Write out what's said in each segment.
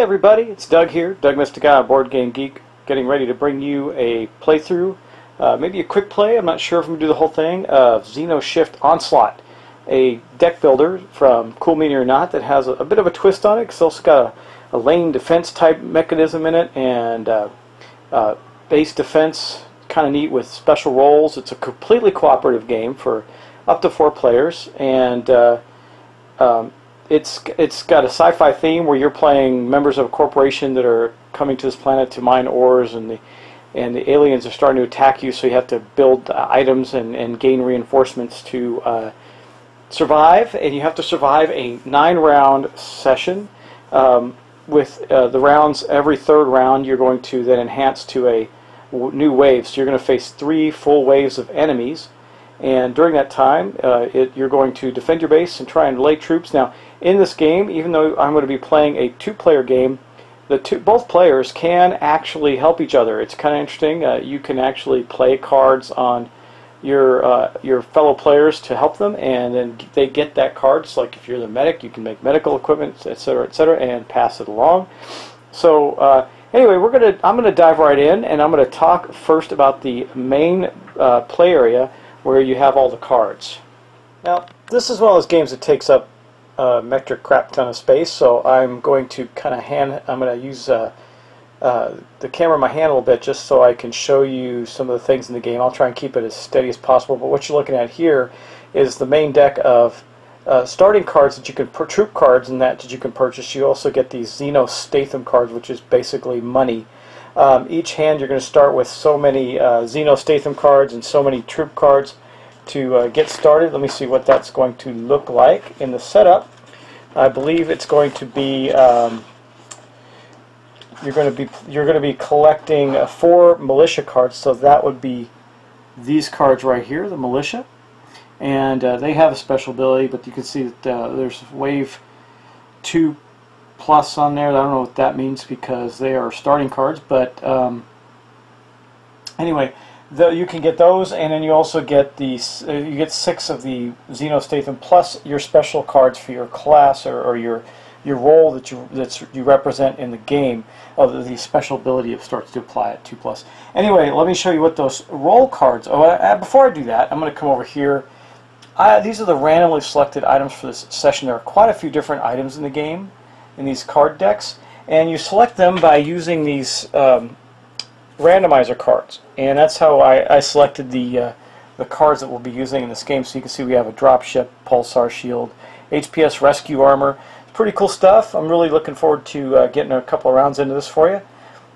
everybody, it's Doug here, Doug Mystic Guy, Board Game Geek, getting ready to bring you a playthrough, maybe a quick play, I'm not sure if I'm going to do the whole thing, of Xenoshift Onslaught, a deck builder from Cool Mini or Not that has a bit of a twist on it. It's also got a lane defense type mechanism in it, and base defense, kind of neat with special roles. It's a completely cooperative game for up to 4 players, and it's got a sci-fi theme where you're playing members of a corporation that are coming to this planet to mine ores, and the aliens are starting to attack you, so you have to build items and gain reinforcements to survive. And you have to survive a 9-round session. With the rounds, every 3rd round you're going to then enhance to a new wave. So you're going to face 3 full waves of enemies, and during that time you're going to defend your base and try and lay troops. Now in this game, even though I'm going to be playing a 2-player game, both players can actually help each other. It's kind of interesting. You can actually play cards on your fellow players to help them, and then they get that card. So like if you're the medic, you can make medical equipment, etc., and pass it along. So anyway, I'm gonna dive right in, and I'm gonna talk first about the main play area where you have all the cards. Now this is one of those games that takes up metric crap ton of space, so I'm going to I'm going to use the camera in my hand a little bit just so I can show you some of the things in the game. I'll try and keep it as steady as possible, but what you're looking at here is the main deck of starting cards that you can, troop cards and that you can purchase. You also get these Xenoshift cards, which is basically money. Each hand you're going to start with so many Xenoshift cards and so many troop cards to get started. Let me see what that's going to look like in the setup. I believe it's going to be you're going to be collecting 4 militia cards. So that would be these cards right here, the militia, and they have a special ability. But you can see that there's wave 2 plus on there. I don't know what that means because they are starting cards. But anyway, you can get those, and then you also get these. You get 6 of the Xenoshift plus your special cards for your class or your role that you represent in the game. The special ability it starts to apply at 2+. Anyway, let me show you what those role cards. Before I do that, I'm going to come over here. These are the randomly selected items for this session. There are quite a few different items in the game in these card decks, and you select them by using these randomizer cards, and that's how I selected the cards that we'll be using in this game. So you can see we have a dropship, pulsar shield, HPS rescue armor. It's pretty cool stuff. I'm really looking forward to getting a couple of rounds into this for you.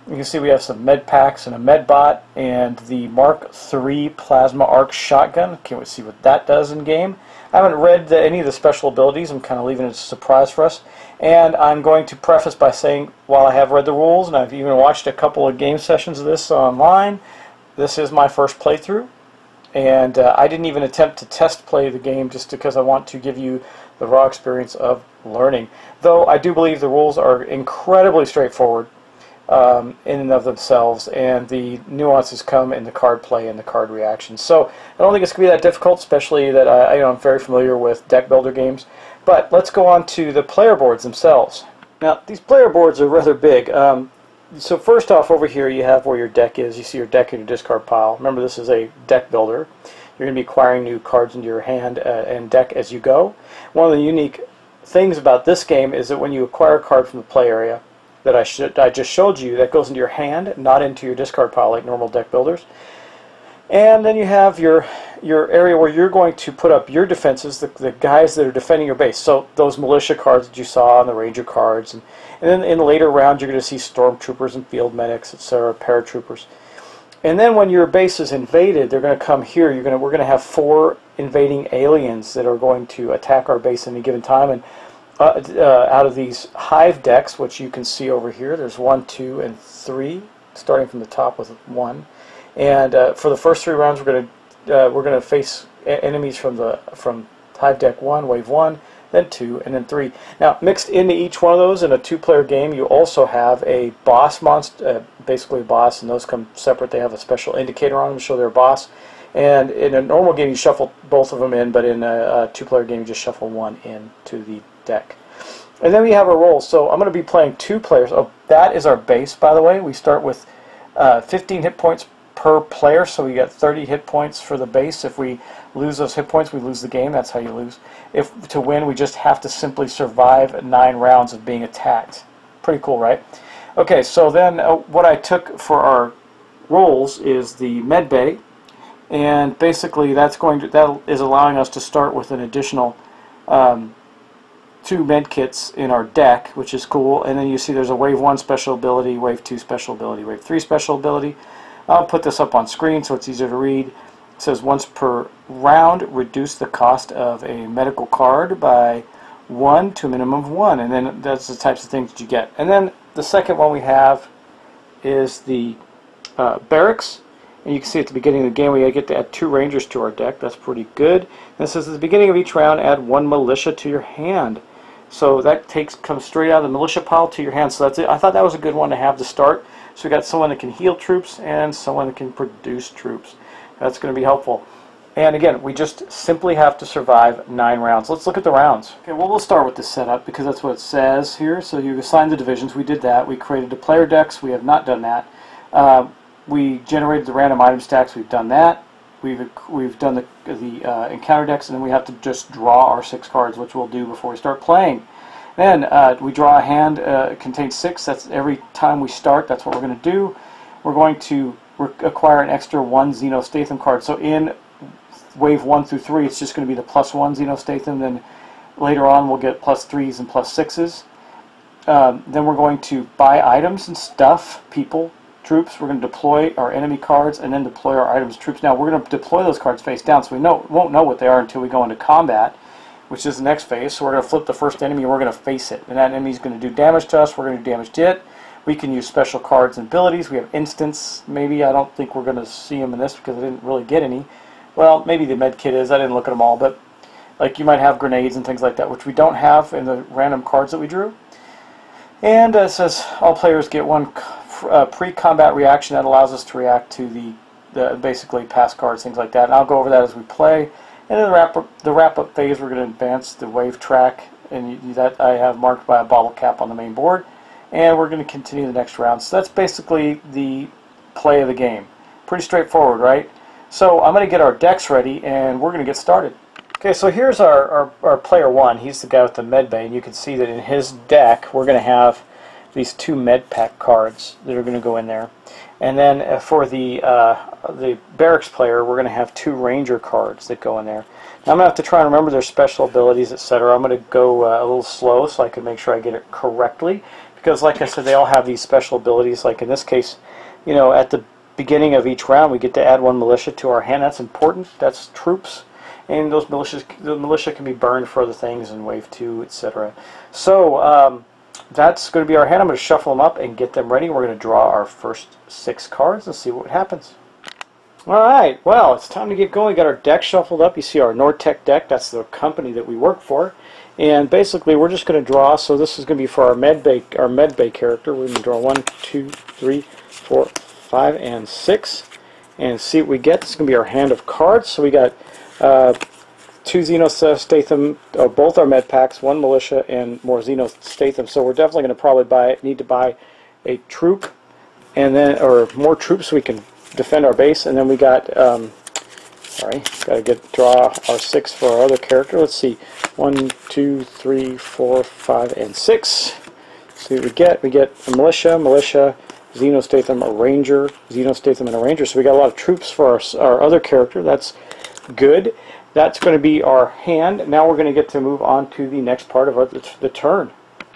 You can see we have some med packs and a med bot and the Mark III plasma arc shotgun. Can't wait to see what that does in game. I haven't read any of the special abilities. I'm kind of leaving it as a surprise for us. And I'm going to preface by saying, while I have read the rules and I've even watched a couple of game sessions of this online, this is my first playthrough, and I didn't even attempt to test play the game just because I want to give you the raw experience of learning. Though I do believe the rules are incredibly straightforward in and of themselves, and the nuances come in the card play and the card reactions. So I don't think it's going to be that difficult, especially that I'm very familiar with deck builder games. But let's go on to the player boards themselves. Now these player boards are rather big. So first off, over here you have where your deck is. You see your deck in your discard pile. Remember, this is a deck builder. You're going to be acquiring new cards into your hand and deck as you go. One of the unique things about this game is that when you acquire a card from the play area that I just showed you, that goes into your hand, not into your discard pile like normal deck builders. And then you have your area where you're going to put up your defenses, the guys that are defending your base. So those militia cards that you saw, and the ranger cards, and then in the later rounds you're going to see stormtroopers and field medics, etc., paratroopers. And then when your base is invaded, they're going to come here. We're going to have 4 invading aliens that are going to attack our base at any given time. And out of these hive decks, which you can see over here, there's 1, 2, and 3, starting from the top with 1. And for the first 3 rounds, we're going to face enemies from hive deck 1, wave 1, then 2, and then 3. Now, mixed into each one of those in a 2-player game, you also have a boss monster, basically a boss, and those come separate. They have a special indicator on them to show they're a boss. And in a normal game, you shuffle both of them in, but in a 2-player game, you just shuffle one into the deck. And then we have our roles. So I'm going to be playing 2 players. Oh, that is our base, by the way. We start with 15 hit points per player, so we get 30 hit points for the base. If we lose those hit points, we lose the game. That's how you lose. If to win, we just have to simply survive 9 rounds of being attacked. Pretty cool, right? Okay, so then what I took for our roles is the med bay, and basically that is allowing us to start with an additional 2 med kits in our deck, which is cool. And then you see there's a wave 1 special ability, wave 2 special ability, wave 3 special ability. I'll put this up on screen so it's easier to read. It says once per round, reduce the cost of a medical card by 1 to a minimum of 1, and then that's the types of things that you get. And then the second one we have is the barracks, and you can see at the beginning of the game we get to add 2 rangers to our deck. That's pretty good. And it says at the beginning of each round, add 1 militia to your hand. So that comes straight out of the militia pile to your hand. So that's it. I thought that was a good one to have to start. So we got someone that can heal troops and someone that can produce troops. That's going to be helpful. And again, we just simply have to survive 9 rounds. Let's look at the rounds. Okay, well, we'll start with the setup because that's what it says here. So you assign the divisions. We did that. We created the player decks. We have not done that. We generated the random item stacks. We've done that. We've done the encounter decks, and then we have to just draw our 6 cards, which we'll do before we start playing. Then we draw a hand. It contains 6. That's every time we start. That's what we're going to do. We're going to acquire an extra 1 Xenostatham card. So in wave 1 through 3, it's just going to be the +1 Xenostatham. Then later on, we'll get +3s and +6s. Then we're going to buy items and stuff, people, troops. We're going to deploy our enemy cards and then deploy our items troops. Now, we're going to deploy those cards face down, so we won't know what they are until we go into combat, which is the next phase. So we're going to flip the first enemy and we're going to face it. And that enemy is going to do damage to us. We're going to do damage to it. We can use special cards and abilities. We have instants. Maybe I don't think we're going to see them in this because I didn't really get any. Well, maybe the med kit is. I didn't look at them all, but like you might have grenades and things like that, which we don't have in the random cards that we drew. And it says all players get 1 pre-combat reaction that allows us to react to the basically past cards, things like that. And I'll go over that as we play. And in the wrap-up phase, we're going to advance the wave track, and that I have marked by a bottle cap on the main board. And we're going to continue the next round. So that's basically the play of the game. Pretty straightforward, right? So I'm going to get our decks ready, and we're going to get started. Okay, so here's our player 1. He's the guy with the med bay, and you can see that in his deck, we're going to have these 2 med pack cards that are going to go in there. And then for the barracks player, we're going to have 2 ranger cards that go in there. Now I'm going to have to try and remember their special abilities, etc. I'm going to go a little slow so I can make sure I get it correctly. Because like I said, they all have these special abilities. Like in this case, you know, at the beginning of each round, we get to add 1 militia to our hand. That's important. That's troops. And the militia can be burned for other things in wave 2, etc. So that's going to be our hand. I'm going to shuffle them up and get them ready. We're going to draw our first 6 cards and see what happens. Alright, well, it's time to get going. We got our deck shuffled up. You see our Nortec deck. That's the company that we work for. And basically, we're just going to draw. So this is going to be for our med bay character. We're going to draw 1, 2, 3, 4, 5, and 6. And see what we get. This is going to be our hand of cards. So we got 2 Xenostatham, both our med packs, 1 militia, and more Xenostatham. So we're definitely going to probably need to buy a troop, and then or more troops so we can defend our base. And then we got got to draw our 6 for our other character. Let's see, 1, 2, 3, 4, 5, and 6. See what we get. We get a militia, Xenostatham, a ranger, Xenostatham, and a ranger. So we got a lot of troops for our other character. That's good. That's going to be our hand. Now we're going to get to move on to the next part of the turn.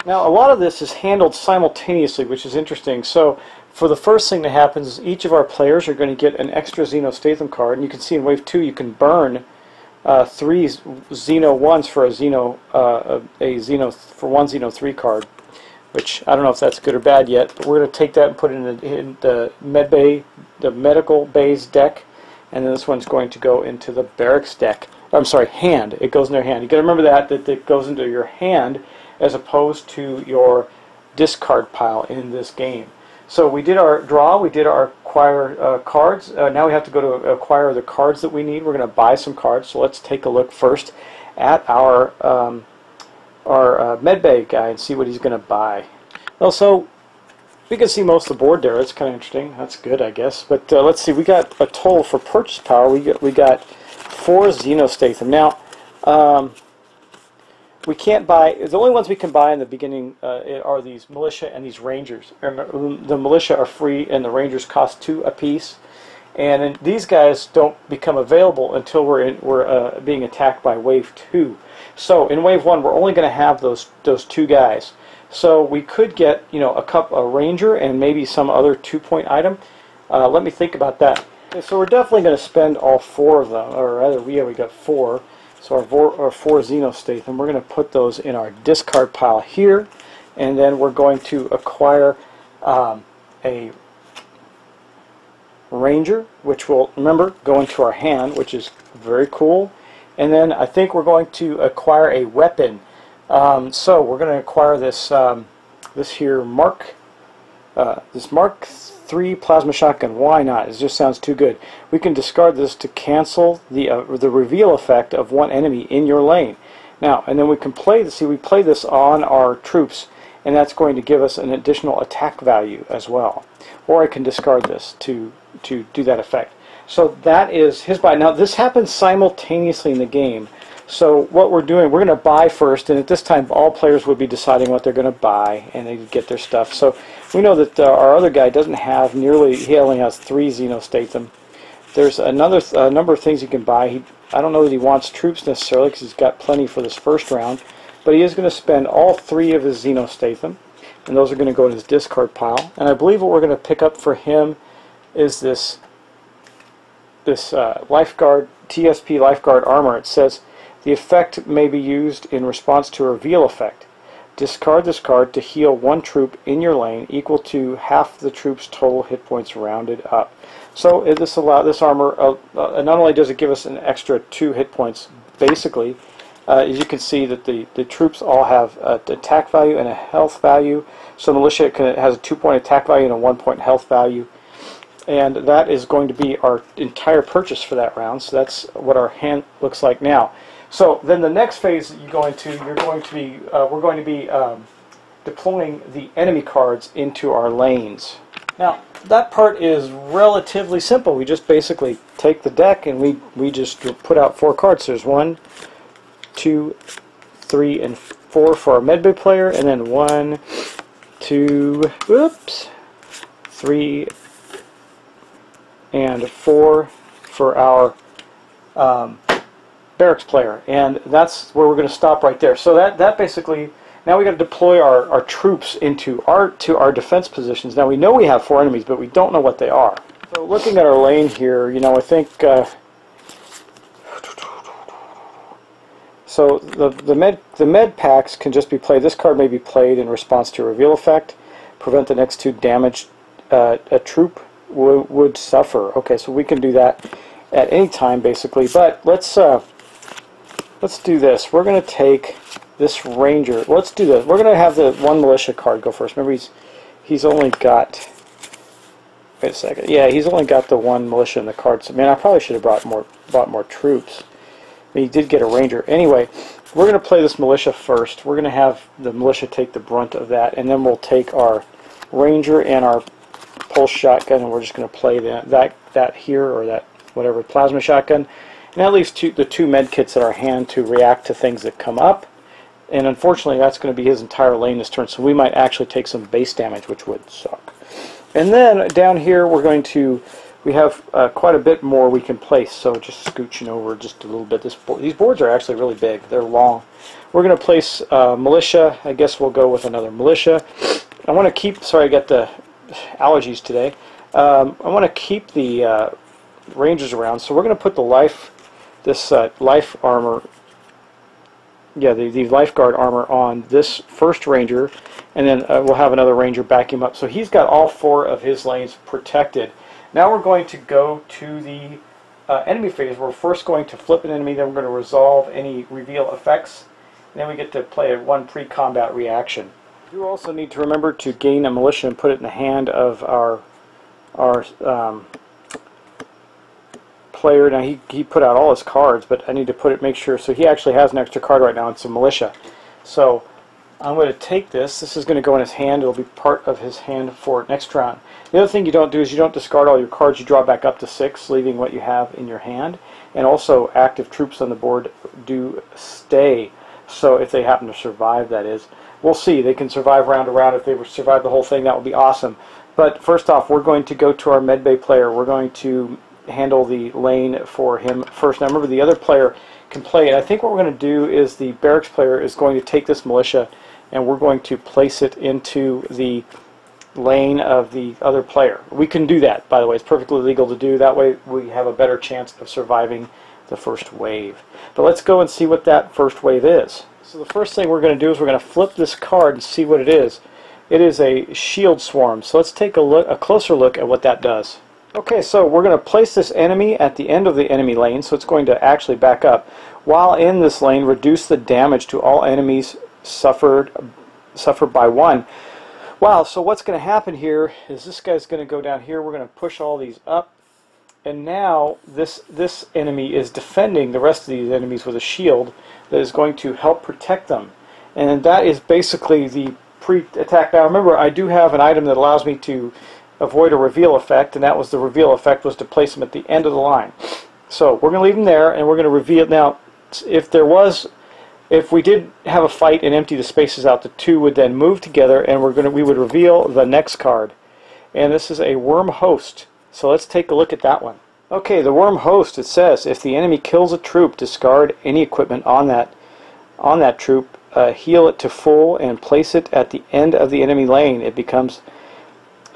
Now a lot of this is handled simultaneously, which is interesting. So for the first thing that happens is each of our players are going to get an extra Xenostatham card, and you can see in wave 2 you can burn 3 Xeno 1s for for 1 Xeno 3 card, which I don't know if that's good or bad yet, but we're going to take that and put it in the med bay, the medical bays deck. And then this one's going to go into the barracks deck. I'm sorry, hand. It goes in their hand. You got to remember that it goes into your hand as opposed to your discard pile in this game. So we did our draw. We did our acquire cards. Now we have to go to acquire the cards that we need. We're going to buy some cards. So let's take a look first at our medbay guy and see what he's going to buy. Well, so we can see most of the board there. It's kind of interesting. That's good, I guess. But let's see. We got a total for purchase power. We got 4 Xenoshift. Now, we can't buy. The only ones we can buy in the beginning are these militia and these rangers. And the militia are free, and the rangers cost 2 apiece. And these guys don't become available until we're being attacked by Wave 2. So in Wave 1, we're only going to have those 2 guys. So we could get, you know, a ranger and maybe some other 2-point item. Let me think about that. Okay, so we're definitely going to spend all 4 of them, or rather, we got 4. So our 4 Xenoshift, and we're going to put those in our discard pile here, and then we're going to acquire a ranger, which will, remember, go into our hand, which is very cool. And then I think we're going to acquire a weapon. So we're going to acquire this this Mark III plasma shotgun. Why not? It just sounds too good. We can discard this to cancel the reveal effect of one enemy in your lane. Now, and then we can play this. See, we play this on our troops, and that's going to give us an additional attack value as well. Or I can discard this to do that effect. So that is his buy. Now this happens simultaneously in the game. So what we're doing, we're going to buy first, and at this time all players would be deciding what they're going to buy, and they get their stuff. So we know that our other guy doesn't have nearly, he only has 3 Xenoshift. There's a number of things he can buy. I don't know that he wants troops necessarily because he's got plenty for this first round, but he is going to spend all 3 of his Xenoshift, and those are going to go in his discard pile. And I believe what we're going to pick up for him is this lifeguard, TSP lifeguard armor. It says the effect may be used in response to a reveal effect. Discard this card to heal 1 troop in your lane equal to half the troop's total hit points rounded up. So this armor, not only does it give us an extra 2 hit points, basically, as you can see that the troops all have an attack value and a health value. So militia has a 2-point attack value and a 1-point health value. And that is going to be our entire purchase for that round. So that's what our hand looks like now. So then the next phase that we're going to be deploying the enemy cards into our lanes. Now that part is relatively simple. We just basically take the deck and we just put out 4 cards. There's 1, 2, 3, and 4 for our medbay player, and then 1, 2, 3, and 4 for our barracks player, and that's where we're going to stop right there. So that basically, now we got to deploy our troops into our defense positions. Now we know we have 4 enemies, but we don't know what they are. So looking at our lane here, you know, I think so the med packs can just be played. This card may be played in response to a reveal effect. Prevent the next 2 damage a troop would suffer. Okay, so we can do that at any time basically. But let's do this. We're going to take this ranger. Let's do this. We're going to have the 1 militia card go first. Remember, he's only got. Wait a second. Yeah, he's only got the 1 militia in the card. So man, I probably should have bought more troops. But he did get a ranger. Anyway, we're going to play this militia first. We're going to have the militia take the brunt of that, and then we'll take our ranger and our pulse shotgun, and we're just going to play that here, or that whatever plasma shotgun, and that leaves the 2 med kits at our hand to react to things that come up. And unfortunately, that's going to be his entire lane this turn, so we might actually take some base damage, which would suck. And then down here, we have quite a bit more we can place. So just scooching over just a little bit. These boards are actually really big. They're long. We're going to place militia. I guess we'll go with another militia. I want to keep. Sorry, I got the allergies today. I want to keep the rangers around, so we're going to put the life armor. Yeah, the lifeguard armor on this first ranger, and then we'll have another ranger back him up. So he's got all 4 of his lanes protected. Now we're going to go to the enemy phase. We're first going to flip an enemy, then we're going to resolve any reveal effects, and then we get to play a 1 pre-combat reaction. You also need to remember to gain a militia and put it in the hand of our player. Now he put out all his cards, but I need to make sure. So he actually has an extra card right now. It's a militia. So I'm going to take this. This is going to go in his hand. It will be part of his hand for next round. The other thing you don't do is you don't discard all your cards. You draw back up to 6, leaving what you have in your hand. And also, active troops on the board do stay. So if they happen to survive, that is. We'll see. They can survive round to round. If they survive the whole thing, that would be awesome. But first off, we're going to go to our medbay player. We're going to handle the lane for him first. Now remember, the other player can play it. I think what we're going to do is the barracks player is going to take this militia and we're going to place it into the lane of the other player. We can do that, by the way. It's perfectly legal to do. That way we have a better chance of surviving the first wave. But let's go and see what that first wave is. So the first thing we're going to do is we're going to flip this card and see what it is. It is a shield swarm. So let's take a closer look at what that does. Okay, so we're going to place this enemy at the end of the enemy lane, so it's going to actually back up. While in this lane, reduce the damage to all enemies suffered by 1. Wow, so what's going to happen here is this guy's going to go down here. We're going to push all these up, and now this enemy is defending the rest of these enemies with a shield that is going to help protect them. And that is basically the pre-attack. Now remember, I do have an item that allows me to avoid a reveal effect, and that was the reveal effect was to place them at the end of the line. So we're going to leave them there, and we're going to reveal. Now, if we did have a fight and empty the spaces out, the two would then move together, and we would reveal the next card. And this is a worm host. So let's take a look at that one. Okay, the worm host. It says if the enemy kills a troop, discard any equipment on that troop, heal it to full, and place it at the end of the enemy lane. It becomes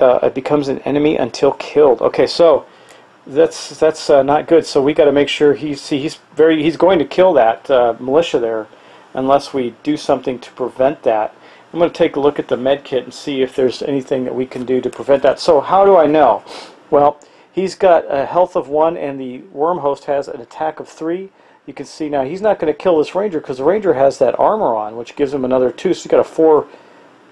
an enemy until killed. Okay, so that's not good. So we got to make sure he's going to kill that militia there, unless we do something to prevent that. I'm going to take a look at the med kit and see if there's anything that we can do to prevent that. So how do I know? Well, he's got a health of 1, and the worm host has an attack of 3. You can see now he's not going to kill this ranger because the ranger has that armor on, which gives him another 2. So he's got a 4.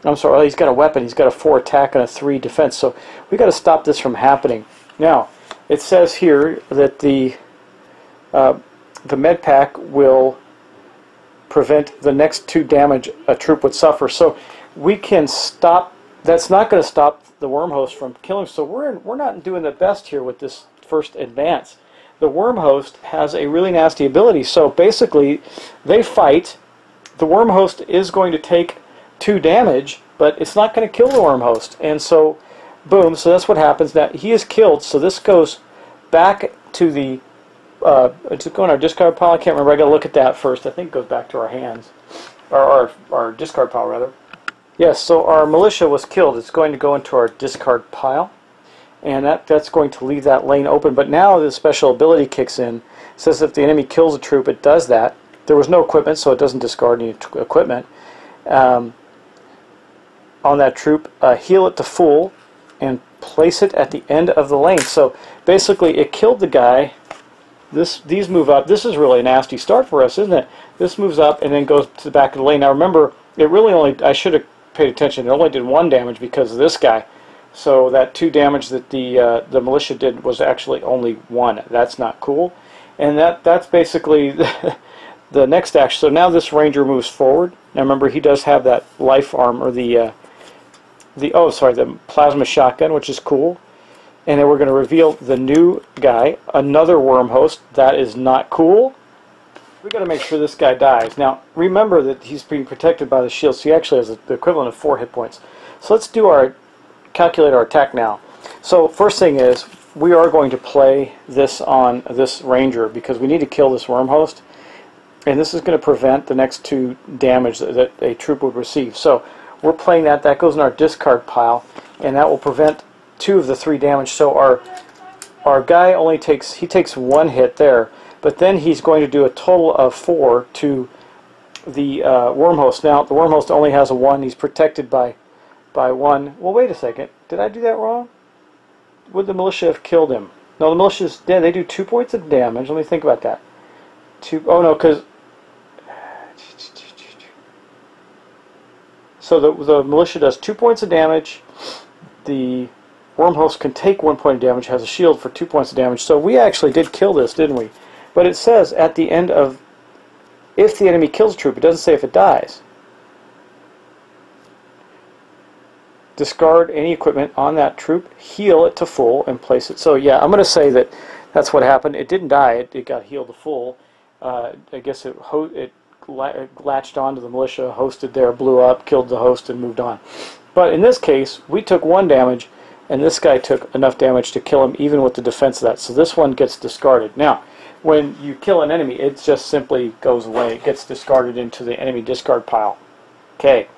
I'm sorry, he's got a weapon. He's got a 4 attack and a 3 defense. So we got to stop this from happening. Now, it says here that the med pack will prevent the next 2 damage a troop would suffer. So we can stop. That's not going to stop the worm host from killing. So we're not doing the best here with this first advance. The worm host has a really nasty ability. So basically, they fight. The worm host is going to take 2 damage, but it's not going to kill the worm host. And so, boom. So that's what happens. Now he is killed. So this goes back to the. It's going to our discard pile. I can't remember. I got to look at that first. I think it goes back to our hands, or our discard pile rather. Yes. So our militia was killed. It's going to go into our discard pile, and that's going to leave that lane open. But now the special ability kicks in. It says if the enemy kills a troop, it does that. There was no equipment, so it doesn't discard any equipment. On that troop, heal it to full, and place it at the end of the lane. So basically, it killed the guy. These move up. This is really a nasty start for us, isn't it? This moves up and then goes to the back of the lane. Now remember, it really only, I should have paid attention, it only did 1 damage because of this guy. So that 2 damage that the militia did was actually only 1. That's not cool. And that's basically the next action. So now this ranger moves forward. Now remember, he does have that life arm, or the plasma shotgun, which is cool. And then we're going to reveal the new guy, another worm host. That is not cool. We got to make sure this guy dies. Now remember that he's being protected by the shield, so he actually has the equivalent of 4 hit points. So let's do calculate our attack now. So first thing is, we are going to play this on this ranger because we need to kill this worm host, and this is going to prevent the next 2 damage that a troop would receive. So we're playing that. That goes in our discard pile, and that will prevent 2 of the 3 damage. So our guy only takes 1 hit there, but then he's going to do a total of 4 to the worm host. Now the worm host only has a 1. He's protected by 1. Well, wait a second. Did I do that wrong? Would the militia have killed him? No, the militia's dead. They do 2 points of damage. Let me think about that. Oh no, because so the militia does 2 points of damage. The worm host can take 1 point of damage, has a shield for 2 points of damage. So we actually did kill this, didn't we? But it says at the end of, if the enemy kills a troop, it doesn't say if it dies. discard any equipment on that troop, heal it to full, and place it. So yeah, I'm going to say that that's what happened. It didn't die. It got healed to full. I guess it latched onto the militia, hosted there, blew up, killed the host, and moved on. But in this case, we took 1 damage, and this guy took enough damage to kill him even with the defense of that. So this one gets discarded. Now, when you kill an enemy, it just simply goes away. It gets discarded into the enemy discard pile. Okay.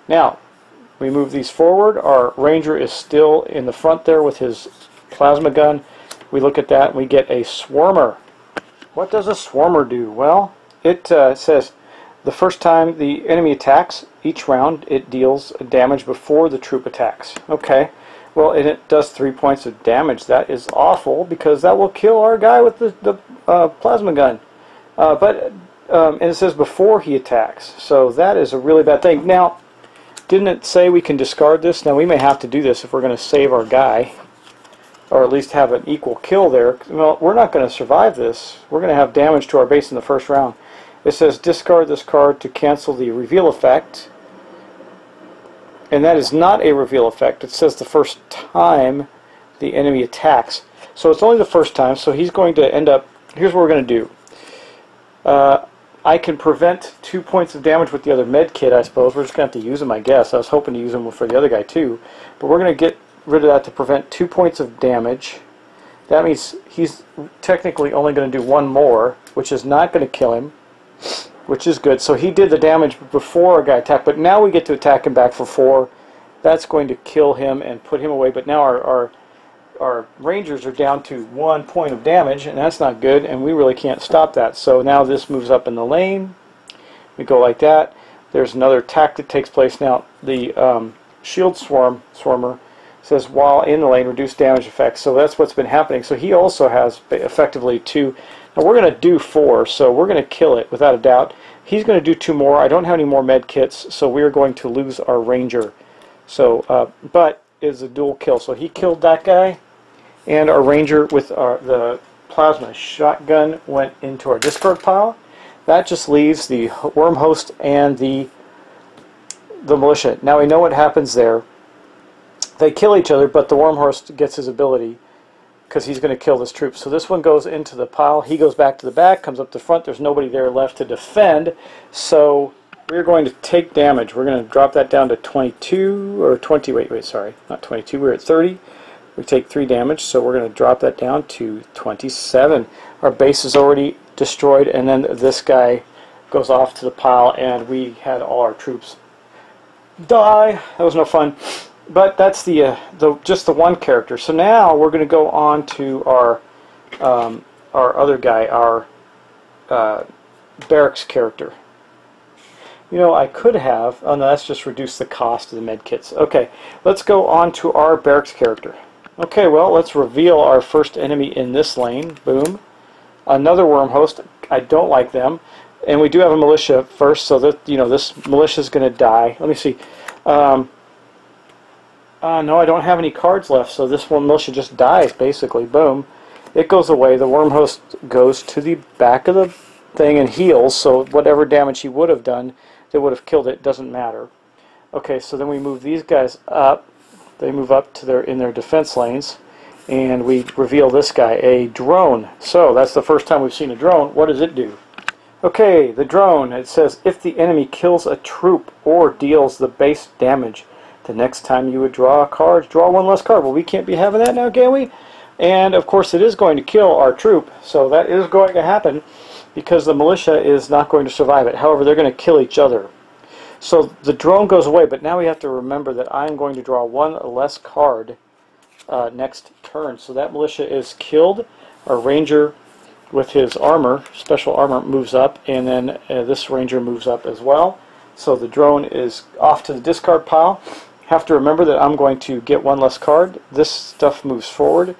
Now, we move these forward. Our ranger is still in the front there with his plasma gun. We look at that and we get a swarmer. What does a swarmer do? Well, it says the first time the enemy attacks, each round it deals damage before the troop attacks. Okay. Well, and it does 3 points of damage. That is awful because that will kill our guy with the plasma gun. And it says before he attacks. So that is a really bad thing. Now, didn't it say we can discard this? Now, we may have to do this if we're going to save our guy, or at least have an equal kill there. Well, we're not going to survive this. We're going to have damage to our base in the first round. It says discard this card to cancel the reveal effect. And that is not a reveal effect. It says the first time the enemy attacks. So it's only the first time, so he's going to end up... Here's what we're going to do. I can prevent 2 points of damage with the other med kit, I suppose. We're just going to have to use them, I guess. I was hoping to use them for the other guy, too. But we're going to get rid of that to prevent 2 points of damage. That means he's technically only going to do 1 more, which is not going to kill him, which is good. So he did the damage before our guy attacked, but now we get to attack him back for 4. That's going to kill him and put him away, but now our rangers are down to 1 point of damage, and that's not good, and we really can't stop that. So now this moves up in the lane. We go like that. There's another attack that takes place. Now the shield swarmer says while in the lane, reduce damage effects. So that's what's been happening. So he also has effectively 2. Now we're going to do 4, so we're going to kill it without a doubt. He's going to do 2 more. I don't have any more med kits, so we're going to lose our ranger. So, but is a dual kill. So he killed that guy, and our ranger with the plasma shotgun went into our discard pile. That just leaves the worm host and the militia. Now we know what happens there. They kill each other, but the worm host gets his ability because he's going to kill this troop. So this one goes into the pile. He goes back to the back, comes up to the front. There's nobody there left to defend. So we're going to take damage. We're going to drop that down to 22 or 20. Wait, sorry, not 22. We're at 30. We take 3 damage, so we're going to drop that down to 27. Our base is already destroyed, and then this guy goes off to the pile, and we had all our troops die. That was no fun. But that's just the one character. So now we're going to go on to our other guy, our barracks character. You know, I could have... Oh, no, that's just reduce the cost of the med kits. Okay, let's go on to our barracks character. Okay, well, let's reveal our first enemy in this lane. Boom. Another worm host. I don't like them. And we do have a militia first, so that, you know, this militia is going to die. Let me see. No, I don't have any cards left, so this one militia just dies, basically. Boom. It goes away. The worm host goes to the back of the thing and heals, so whatever damage he would have done, that would have killed it, doesn't matter. Okay, so then we move these guys up. They move up to in their defense lanes, and we reveal this guy, a drone. So that's the first time we've seen a drone. What does it do? Okay, the drone, it says, if the enemy kills a troop or deals the base damage, the next time you would draw a card, draw 1 less card. Well, we can't be having that now, can we? And, of course, it is going to kill our troop, so that is going to happen because the militia is not going to survive it. However, they're going to kill each other. So the drone goes away, but now we have to remember that I'm going to draw 1 less card next turn. So that militia is killed. Our ranger with his armor, special armor, moves up, and then this ranger moves up as well. So the drone is off to the discard pile. Have to remember that I'm going to get 1 less card. This stuff moves forward.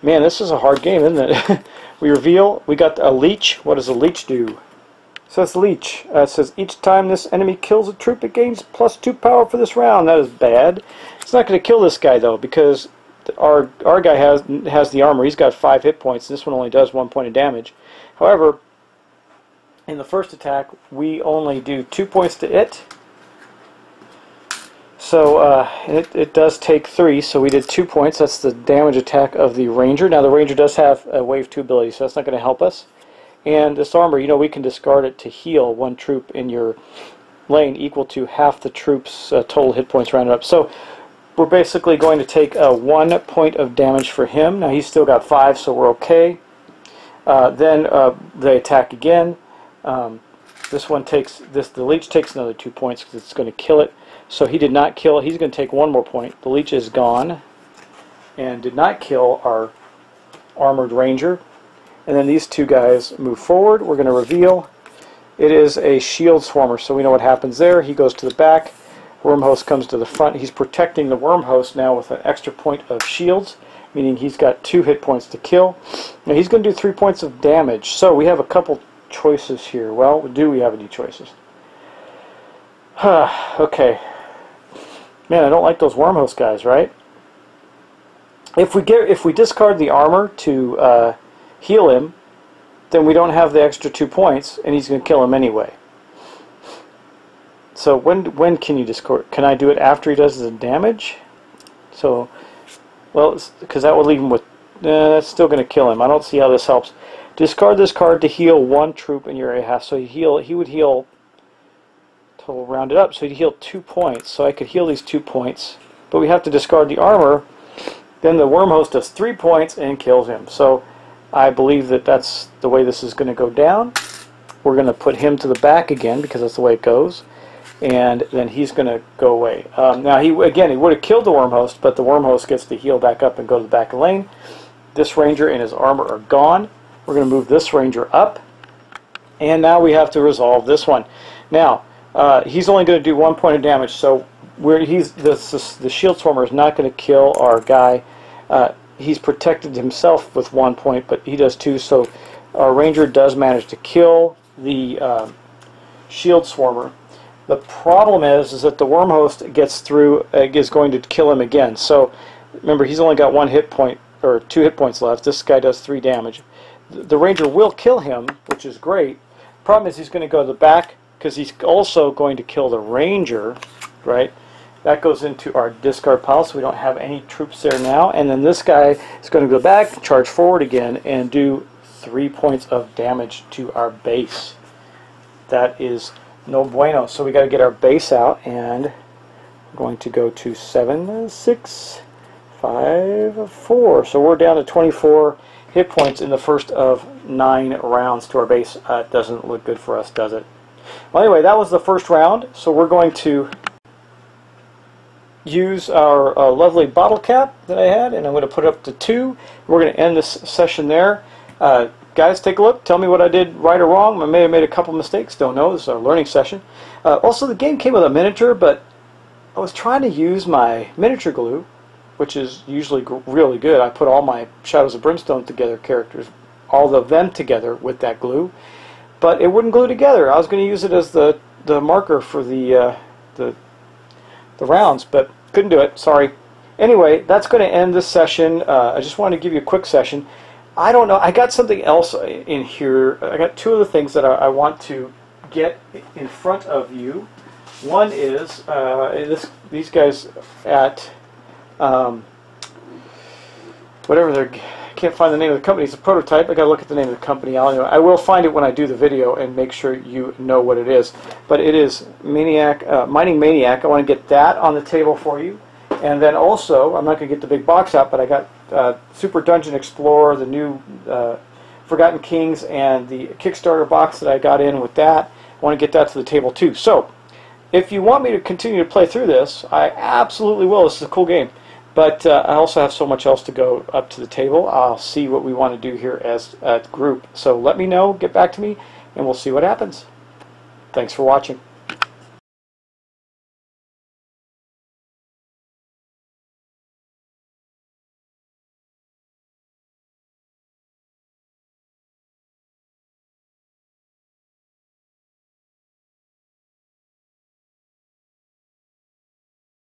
Man, this is a hard game, isn't it? We reveal, we got a leech. What does a leech do? It says leech. It says each time this enemy kills a troop, it gains +2 power for this round. That is bad. It's not going to kill this guy though, because our guy has the armor. He's got 5 hit points. This one only does 1 point of damage. However, in the first attack, we only do 2 points to it. So it does take 3, so we did 2 points. That's the damage attack of the Ranger. Now the Ranger does have a Wave 2 ability, so that's not going to help us. And this armor, you know, we can discard it to heal one troop in your lane equal to half the troop's total hit points rounded up. So we're basically going to take 1 point of damage for him. Now he's still got 5, so we're okay. Then they attack again. This one takes, the leech takes another 2 points because it's going to kill it. So he did not kill, he's going to take 1 more point. The leech is gone and did not kill our armored ranger. And then these 2 guys move forward. We're going to reveal. It is a shield swarmer, so we know what happens there. He goes to the back. Wormhost comes to the front. He's protecting the Wormhost now with an extra point of shields, meaning he's got 2 hit points to kill. Now he's going to do 3 points of damage. So we have a couple choices here. Well, do we have any choices? Okay. Man, I don't like those Wormhost guys, right? If we discard the armor to heal him, then we don't have the extra 2 points, and he's going to kill him anyway. So when can you discard? Can I do it after he does the damage? So, well, because that would leave him with. That's still going to kill him. I don't see how this helps. Discard this card to heal 1 troop in your area. So he would heal. Total rounded up, so he'd heal 2 points. So I could heal these 2 points, but we have to discard the armor. Then the Wormhost does 3 points and kills him. So I believe that that's the way this is going to go down. We're going to put him to the back again because that's the way it goes, and then he's going to go away. Now he would have killed the Wormhost, but the Wormhost gets to heal back up and go to the back of the lane. This Ranger and his armor are gone. We're going to move this Ranger up, and now we have to resolve this one. Now he's only going to do 1 point of damage, so the shield swarmer is not going to kill our guy. He's protected himself with 1 point, but he does 2, so our Ranger does manage to kill the shield swarmer. The problem is that the Wormhost gets through, is going to kill him again. So remember, he's only got 1 hit point, or 2 hit points left. This guy does 3 damage. The Ranger will kill him, which is great. Problem is he's going to go to the back, because he's also going to kill the Ranger, right? That goes into our discard pile, so we don't have any troops there now. And then this guy is going to go back, charge forward again, and do 3 points of damage to our base. That is no bueno. So we got to get our base out, and we're going to go to 7, 6, 5, 4. So we're down to 24 hit points in the first of 9 rounds to our base. It doesn't look good for us, does it? Well, anyway, that was the first round, so we're going to use our lovely bottle cap that I had, and I'm going to put it up to 2. We're going to end this session there. Guys, take a look. Tell me what I did right or wrong. I may have made a couple mistakes. Don't know. This is our learning session. Also, the game came with a miniature, but I was trying to use my miniature glue, which is usually really good. I put all my Shadows of Brimstone together characters, all of them together with that glue, but it wouldn't glue together. I was going to use it as the marker for the rounds, but couldn't do it. Sorry. Anyway, that's going to end this session. I just wanted to give you a quick session. I don't know. I got something else in here. I got 2 other things that I want to get in front of you. One is these guys at whatever they're. I can't find the name of the company. It's a prototype. I got to look at the name of the company. I will find it when I do the video and make sure you know what it is. But it is Mining Maniac. I want to get that on the table for you. And then also, I'm not going to get the big box out, but I got Super Dungeon Explorer, the new Forgotten Kings, and the Kickstarter box that I got in with that. I want to get that to the table too. So, if you want me to continue to play through this, I absolutely will. This is a cool game. But I also have so much else to go up to the table. I'll see what we want to do here as a group. So let me know, get back to me, and we'll see what happens. Thanks for watching.